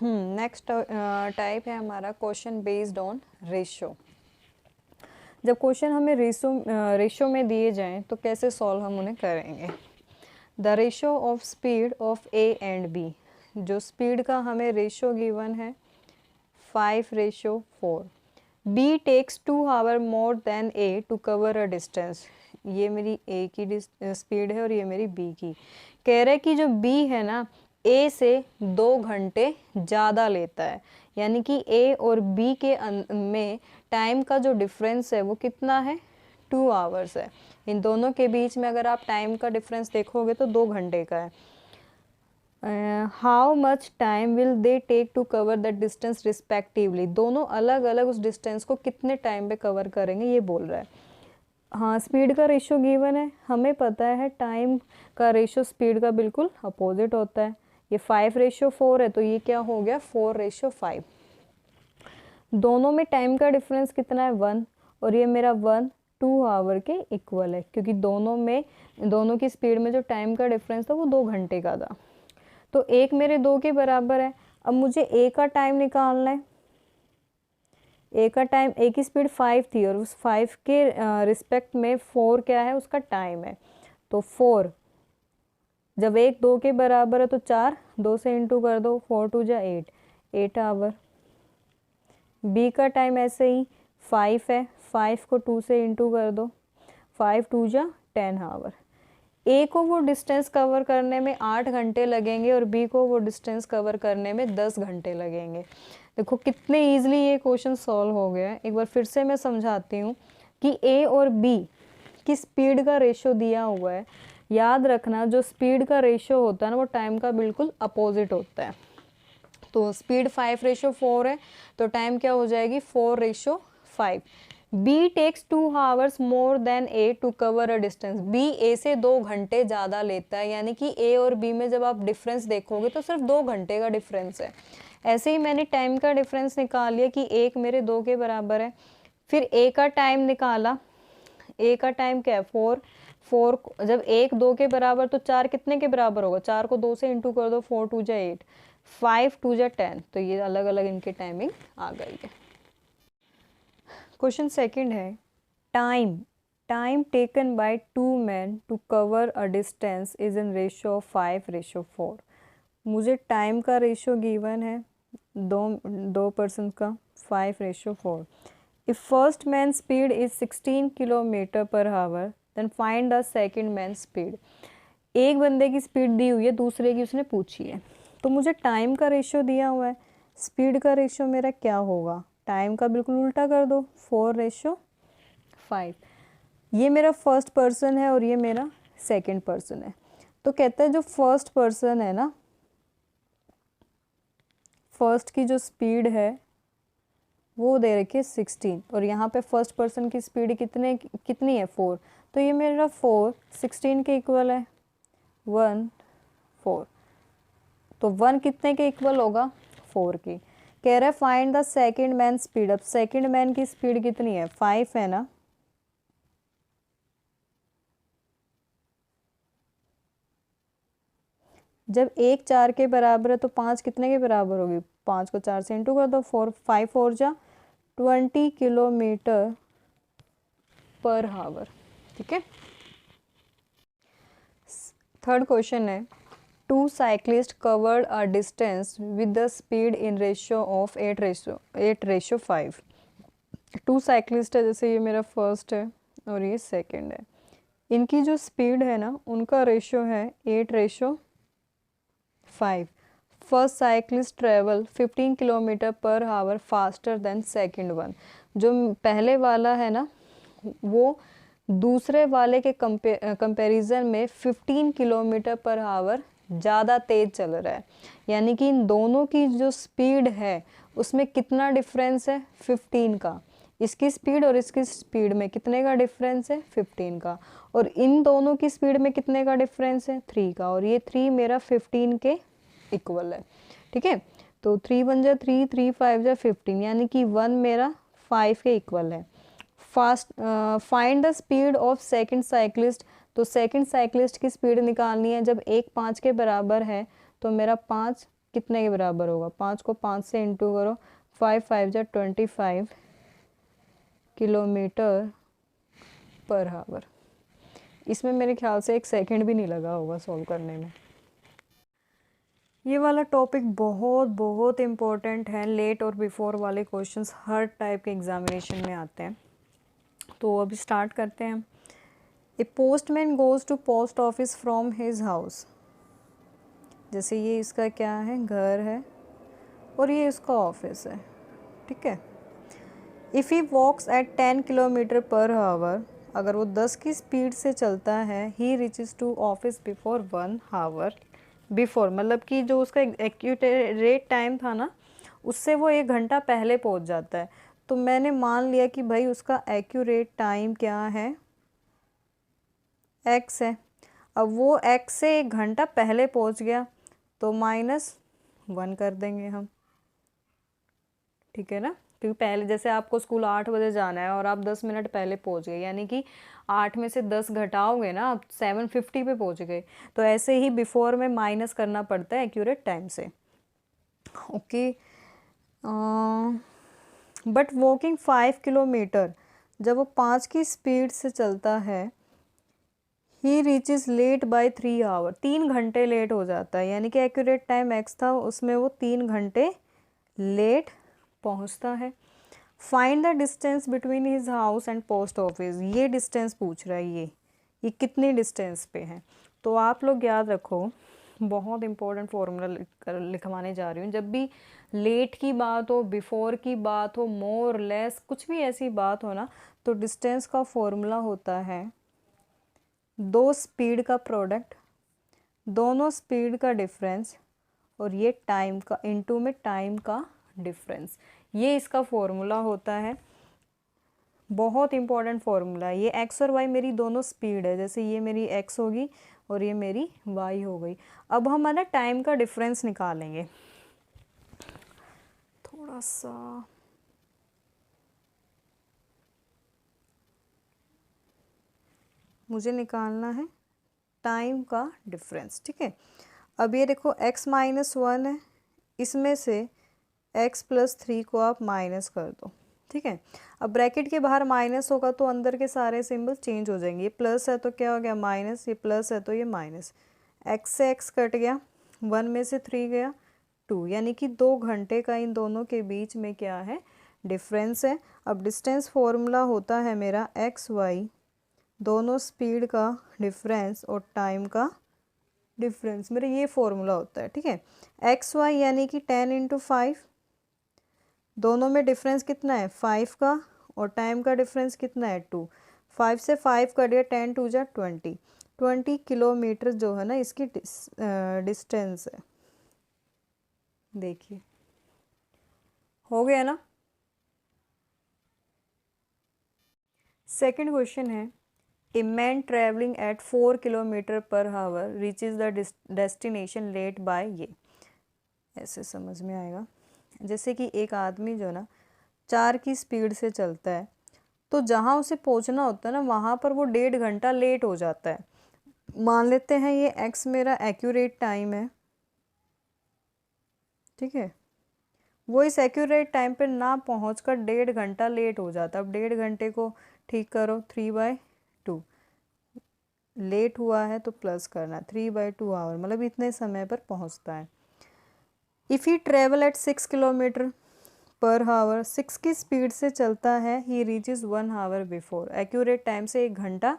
Next type है हमारा question based on ratio. जब क्वेश्चन हमें रेशो में दिए जाएं तो कैसे सॉल्व हम उन्हें करेंगे। The ratio of speed of A and B, जो स्पीड का हमें रेशो गिवन है 5:4। B takes 2 hour more than A to cover a distance. ये मेरी ए की स्पीड है और ये मेरी बी की। कह रहे कि जो बी है ना ए से 2 घंटे ज़्यादा लेता है, यानी कि ए और बी के में टाइम का जो डिफरेंस है वो कितना है 2 आवर्स है। इन दोनों के बीच में अगर आप टाइम का डिफरेंस देखोगे तो 2 घंटे का है। How much time will they take to cover that distance respectively, दोनों अलग अलग उस डिस्टेंस को कितने टाइम पे कवर करेंगे ये बोल रहा है। हाँ, स्पीड का रेशो गिवन है, हमें पता है टाइम का रेशो स्पीड का बिल्कुल अपोजिट होता है। ये 5:4 है तो ये क्या हो गया 4:5। दोनों में टाइम का डिफरेंस कितना है 1, और ये मेरा 1 2 आवर के इक्वल है, क्योंकि दोनों की स्पीड में जो टाइम का डिफरेंस था वो 2 घंटे का था। तो एक मेरे 2 के बराबर है। अब मुझे ए का टाइम निकालना है। ए का टाइम, ए की स्पीड 5 थी और उस 5 के रिस्पेक्ट में 4 क्या है उसका टाइम है। तो 4 जब 1 2 के बराबर है तो 4 2 से इंटू कर दो, 4 2 जा 8 आवर। बी का टाइम ऐसे ही 5 है, 5 को 2 से इंटू कर दो, 5 2 जा 10 आवर। ए को वो डिस्टेंस कवर करने में 8 घंटे लगेंगे और बी को वो डिस्टेंस कवर करने में 10 घंटे लगेंगे। देखो कितने ईजिली ये क्वेश्चन सॉल्व हो गया है। एक बार फिर से मैं समझाती हूँ कि ए और बी की स्पीड का रेशो दिया हुआ है। याद रखना जो स्पीड का रेशो होता है ना वो टाइम का बिल्कुल अपोजिट होता है। तो स्पीड 5:4 है तो टाइम क्या हो जाएगी 4:5। B takes 2 hours more than A to cover a distance. B A से 2 घंटे ज़्यादा लेता है, यानी कि ए और बी में जब आप डिफरेंस देखोगे तो सिर्फ 2 घंटे का डिफरेंस है। ऐसे ही मैंने टाइम का डिफरेंस निकाल लिया कि एक मेरे 2 के बराबर है। फिर ए का टाइम निकाला, ए का टाइम क्या है 4 जब 1 2 के बराबर तो 4 कितने के बराबर होगा, 4 को 2 से इंटू कर दो, 4 2 जा 8, 5 2 जा 10। तो ये अलग अलग इनकी टाइमिंग आ गई है। क्वेश्चन सेकंड है time taken by 2 men to cover a distance is in ratio of 5:4। मुझे टाइम का रेशियो गिवन है दो पर्सन का 5:4। If first man speed is 16 kilometre per hour then find the second man speed. एक बंदे की speed दी हुई है, दूसरे की उसने पूछी है, तो मुझे टाइम का रेशियो दिया हुआ है। स्पीड का रेशियो मेरा क्या होगा, टाइम का बिल्कुल उल्टा कर दो 4:5। ये मेरा फर्स्ट पर्सन है और ये मेरा सेकंड पर्सन है। तो कहता है जो फर्स्ट पर्सन है ना, फर्स्ट की जो स्पीड है वो दे रखी है 16 और यहाँ पे फर्स्ट पर्सन की स्पीड कितनी है 4। तो ये मेरा 4 16 के इक्वल है 1 4। तो 1 कितने के इक्वल होगा 4 की। कह रहा है find the second man speed. अब सेकंड मैन की स्पीड कितनी है 5 है ना, जब 1 4 के बराबर है तो 5 कितने के बराबर होगी, 5 को 4 से इंटू कर दो, 4 5 4 जा 20 किलोमीटर पर आवर। ठीक है। थर्ड क्वेश्चन है two cyclist covered a distance with the speed in ratio of 8:5। Two cyclist है, जैसे ये मेरा फर्स्ट है और ये सेकंड है, इनकी जो स्पीड है ना उनका रेशियो है 8:5। First cyclist travel 15 kilometre per our faster than second one. जो पहले वाला है ना वो दूसरे वाले के कंपैरिजन में 15 किलोमीटर पर आवर ज़्यादा तेज़ चल रहा है, यानी कि इन दोनों की जो स्पीड है उसमें कितना डिफरेंस है 15 का। इसकी स्पीड और इसकी स्पीड में कितने का डिफरेंस है 15 का, और इन दोनों की स्पीड में कितने का डिफरेंस है 3 का, और ये 3 मेरा 15 के इक्वल है। ठीक है। तो 3 1 जा 3 3 5 जा 15, यानी कि 1 मेरा 5 के इक्वल है। Find the speed of second cyclist. तो सेकंड साइक्लिस्ट की स्पीड निकालनी है, जब 1 5 के बराबर है तो मेरा 5 कितने के बराबर होगा? 5 को 5 से इंटू करो, 5 5 जा 25 किलोमीटर पर आवर। इसमें मेरे ख्याल से 1 सेकंड भी नहीं लगा होगा सॉल्व करने में। ये वाला टॉपिक बहुत बहुत इम्पोर्टेंट है, लेट और बिफोर वाले क्वेश्चंस हर टाइप के एग्जामिनेशन में आते हैं। तो अभी स्टार्ट करते हैं। A postman goes to post office from his house. जैसे ये इसका क्या है, घर है, और ये इसका ऑफिस है, ठीक है। If he walks at 10 kilometre per hour, अगर वो 10 की स्पीड से चलता है, he reaches to office before 1 hour before, मतलब कि जो उसका एक्यूरेट टाइम था ना, उससे वो 1 घंटा पहले पहुंच जाता है। तो मैंने मान लिया कि भाई उसका एक्यूरेट टाइम क्या है, x है। अब वो x से 1 घंटा पहले पहुंच गया, तो -1 कर देंगे हम, ठीक है ना। क्योंकि पहले जैसे आपको स्कूल 8 बजे जाना है और आप 10 मिनट पहले पहुंच गए, यानी कि 8 में से 10 घटाओगे ना, आप 7:50 पे पहुंच गए। तो ऐसे ही बिफोर में माइनस करना पड़ता है एक्यूरेट टाइम से, ओके। बट वॉकिंग 5 किलोमीटर, जब वो 5 की स्पीड से चलता है, he reaches late by 3 hour, 3 घंटे लेट हो जाता है। यानी कि एक्यूरेट टाइम x था, उसमें वो 3 घंटे लेट पहुंचता है। Find the distance between his house and post office. ये डिस्टेंस पूछ रहा है, ये कितनी डिस्टेंस पे है। तो आप लोग याद रखो, बहुत इंपॉर्टेंट फॉर्मूला लिखवाने जा रही हूँ। जब भी लेट की बात हो, बिफोर की बात हो, मोर लेस कुछ भी ऐसी बात हो ना, तो डिस्टेंस का फॉर्मूला होता है 2 स्पीड का प्रोडक्ट, दोनों स्पीड का डिफरेंस, और ये टाइम का इनटू में टाइम का डिफरेंस। ये इसका फॉर्मूला होता है, बहुत इंपॉर्टेंट फॉर्मूला है ये। x और y मेरी दोनों स्पीड है, जैसे ये मेरी x होगी और ये मेरी y हो गई। अब हम है ना टाइम का डिफरेंस निकालेंगे। थोड़ा सा मुझे निकालना है टाइम का डिफरेंस, ठीक है। अब ये देखो x -1 है, इसमें से x + 3 को आप माइनस कर दो, ठीक है। अब ब्रैकेट के बाहर माइनस होगा तो अंदर के सारे सिंबल चेंज हो जाएंगे। ये प्लस है तो क्या हो गया माइनस, ये प्लस है तो ये माइनस। x से x कट गया, 1 में से 3 गया 2, यानी कि 2 घंटे का इन दोनों के बीच में क्या है, डिफरेंस है। अब डिस्टेंस फॉर्मूला होता है मेरा x y, दोनों स्पीड का डिफरेंस और टाइम का डिफरेंस, मेरा ये फॉर्मूला होता है, ठीक है। एक्स वाई यानी कि 10 × 5, दोनों में डिफरेंस कितना है 5 का, और टाइम का डिफरेंस कितना है 2। 5 से 5 कट गया, 10 2 जा 20, 20 किलोमीटर जो है ना इसकी डिस्टेंस है। देखिए हो गया ना। सेकंड क्वेश्चन है, a man travelling at 4 kilometre per hour reaches the destination late by ये। ऐसे समझ में आएगा, जैसे कि एक आदमी जो ना 4 की स्पीड से चलता है, तो जहाँ उसे पहुँचना होता है ना, वहाँ पर वो 1.5 घंटा लेट हो जाता है। मान लेते हैं ये x मेरा एक्यूरेट टाइम है, ठीक है। वो इस एक्यूरेट टाइम पर ना पहुँच कर 1.5 घंटा लेट हो जाता है। अब 1.5 घंटे को ठीक करो, 3/2 लेट हुआ है तो प्लस करना, 3/2 आवर, मतलब इतने समय पर पहुंचता है। If he travel eight 6 kilometre per our, 6 की स्पीड से चलता है, ही reaches 1 hour before, accurate time से 1 घंटा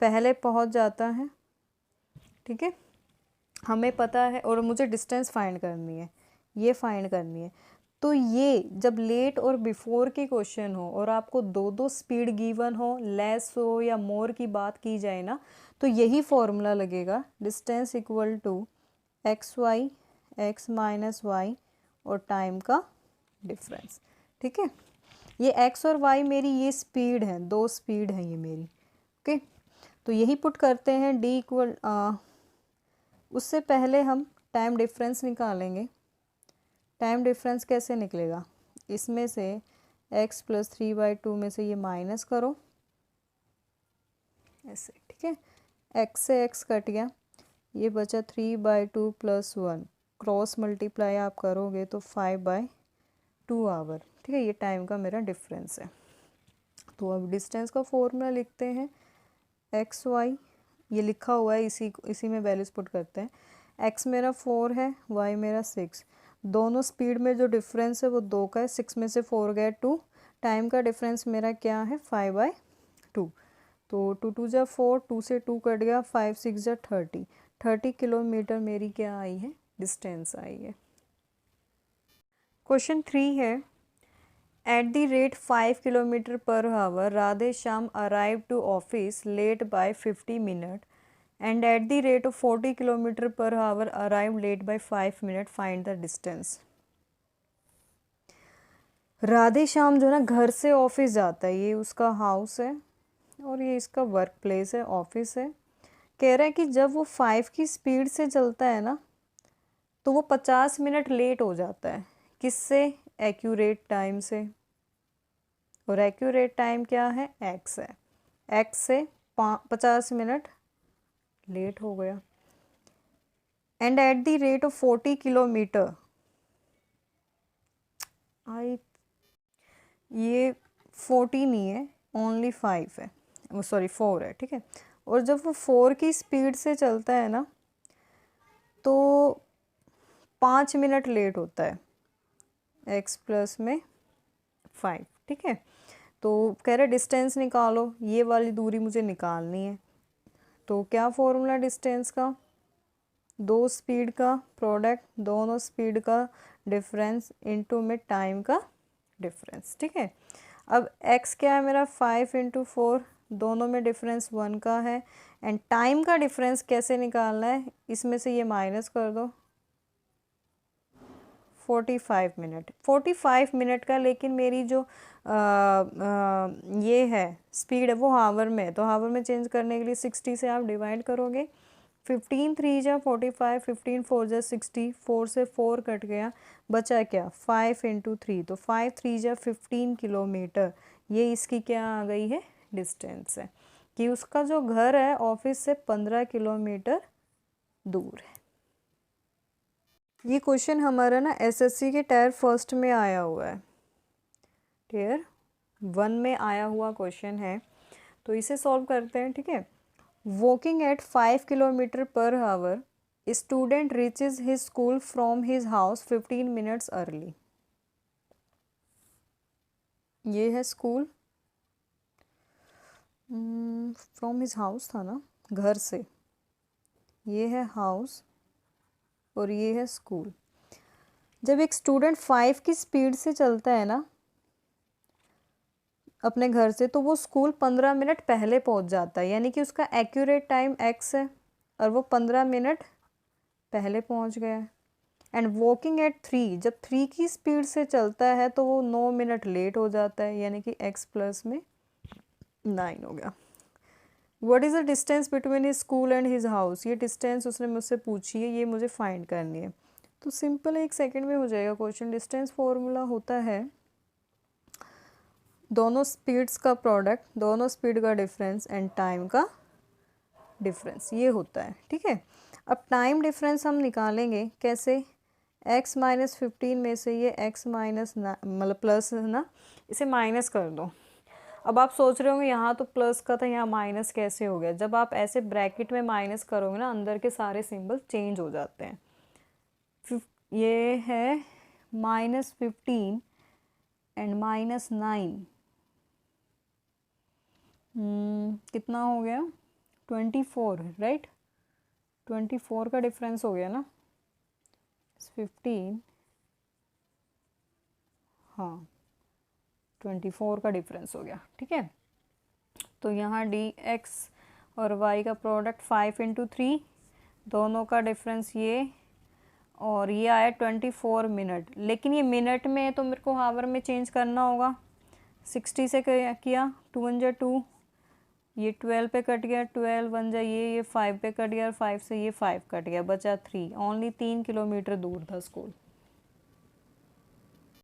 पहले पहुंच जाता है, ठीक है। हमें पता है, और मुझे डिस्टेंस फाइंड करनी है, ये फाइंड करनी है। तो ये जब लेट और बिफोर की क्वेश्चन हो और आपको दो दो स्पीड गिवन हो, लेस हो या मोर की बात की जाए ना, तो यही फॉर्मूला लगेगा, distance equal to X Y, X minus Y और टाइम का डिफरेंस, ठीक है। ये एक्स और वाई मेरी ये स्पीड है, 2 स्पीड है ये मेरी, ओके। तो यही पुट करते हैं डी इक्वल, उससे पहले हम टाइम डिफरेंस निकालेंगे। टाइम डिफरेंस कैसे निकलेगा, इसमें से x + 3/2 में से ये माइनस करो, ऐसे, ठीक है। x से x कट गया, ये बचा 3/2 + 1 क्रॉस मल्टीप्लाई आप करोगे तो 5/2 आवर, ठीक है, ये टाइम का मेरा डिफरेंस है। तो अब डिस्टेंस का फॉर्मूला लिखते हैं, एक्स वाई, ये लिखा हुआ है, इसी में वैल्यूज पुट करते हैं। एक्स मेरा 4 है, वाई मेरा 6, दोनों स्पीड में जो डिफरेंस है वो 2 का है, 6 में से 4 गया 2, टाइम का डिफरेंस मेरा क्या है 5/2। तो 2 2 जा 4, 2 से 2 कट गया, 5 6 जा 30 किलोमीटर मेरी क्या आई है, डिस्टेंस आई है। क्वेश्चन 3 है, at the rate 5 kilometre per hour Radhe Shyam arrive to office late by 50 minute and at the rate of 40 kilometre per hour arrive late by 5 minute, find the distance. Radhe Shyam जो है ना घर से ऑफिस जाता है, ये उसका हाउस है और ये इसका वर्क प्लेस है, ऑफिस है। कह रहा है कि जब वो 5 की स्पीड से चलता है ना तो वो 50 मिनट लेट हो जाता है, किससे, एक्यूरेट टाइम से, और एक्यूरेट टाइम क्या है, एक्स है, एक्स से 50 मिनट लेट हो गया। And at the rate of 40 kilometre, ये 40 नहीं है, ओनली 5 है, वो सॉरी 4 है, ठीक है। और जब वो 4 की स्पीड से चलता है ना तो 5 मिनट लेट होता है, x प्लस में 5, ठीक है। तो कह रहे डिस्टेंस निकालो, ये वाली दूरी मुझे निकालनी है। तो क्या फॉर्मूला डिस्टेंस का, दो स्पीड का प्रोडक्ट, दोनों स्पीड का डिफरेंस इनटू में टाइम का डिफरेंस, ठीक है। अब x क्या है मेरा 5 × 4, दोनों में डिफरेंस 1 का है। एंड टाइम का डिफरेंस कैसे निकालना है, इसमें से ये माइनस कर दो, 45 मिनट, 45 मिनट का, लेकिन मेरी जो ये है स्पीड है वो हावर में है, तो हावर में चेंज करने के लिए 60 से आप डिवाइड करोगे, 15 3 जा 45, 15 4 जा 60, 4 से 4 कट गया, बचा क्या 5 × 3, तो 5 3 जा 15 किलोमीटर, ये इसकी क्या आ गई है, डिस्टेंस है, कि उसका जो घर है ऑफिस से 15 किलोमीटर दूर है। ये क्वेश्चन हमारा ना एसएससी के टायर फर्स्ट में आया हुआ है, टायर 1 में आया हुआ क्वेश्चन है, तो इसे सॉल्व करते हैं, ठीक है। Walking at 5 kilometre per hour student reaches his school from his house 15 minutes early. ये है स्कूल, फ्रॉम हिज हाउस था ना, घर से, ये है हाउस और ये है स्कूल। जब एक स्टूडेंट 5 की स्पीड से चलता है ना अपने घर से, तो वो स्कूल 15 मिनट पहले पहुंच जाता है, यानी कि उसका एक्यूरेट टाइम x है और वो 15 मिनट पहले पहुंच गया है। एंड वॉकिंग एट 3, जब 3 की स्पीड से चलता है तो वो 9 मिनट लेट हो जाता है, यानी कि x प्लस में 9 हो गया। What is the distance between his school and his house, ये डिस्टेंस उसने मुझसे पूछी है, ये मुझे फाइंड करनी है। तो सिंपल 1 सेकेंड में हो जाएगा क्वेश्चन। डिस्टेंस फॉर्मूला होता है दोनों स्पीड्स का प्रोडक्ट, दोनों स्पीड का डिफरेंस एंड टाइम का डिफरेंस, ये होता है, ठीक है। अब टाइम डिफरेंस हम निकालेंगे कैसे, x माइनस 15 में से ये x माइनस मतलब प्लस है ना, इसे माइनस कर दो। अब आप सोच रहे होंगे यहाँ तो प्लस का था, यहाँ माइनस कैसे हो गया। जब आप ऐसे ब्रैकेट में माइनस करोगे ना, अंदर के सारे सिंबल चेंज हो जाते हैं। ये है -15 एंड -9, कितना हो गया 24, राइट, 24 का डिफरेंस हो गया ना, 15, हाँ 24 का डिफरेंस हो गया, ठीक है। तो यहाँ dx और y का प्रोडक्ट 5 × 3, दोनों का डिफरेंस ये, और ये आया 24 मिनट, लेकिन ये मिनट में है तो मेरे को हावर में चेंज करना होगा। 60 से किया, 2 1 जा 2, ये 12 पे कट गया, 12 1 जा ये 5 पे कट गया, और 5 से ये 5 कट गया, बचा 3, ओनली 3 किलोमीटर दूर था स्कूल।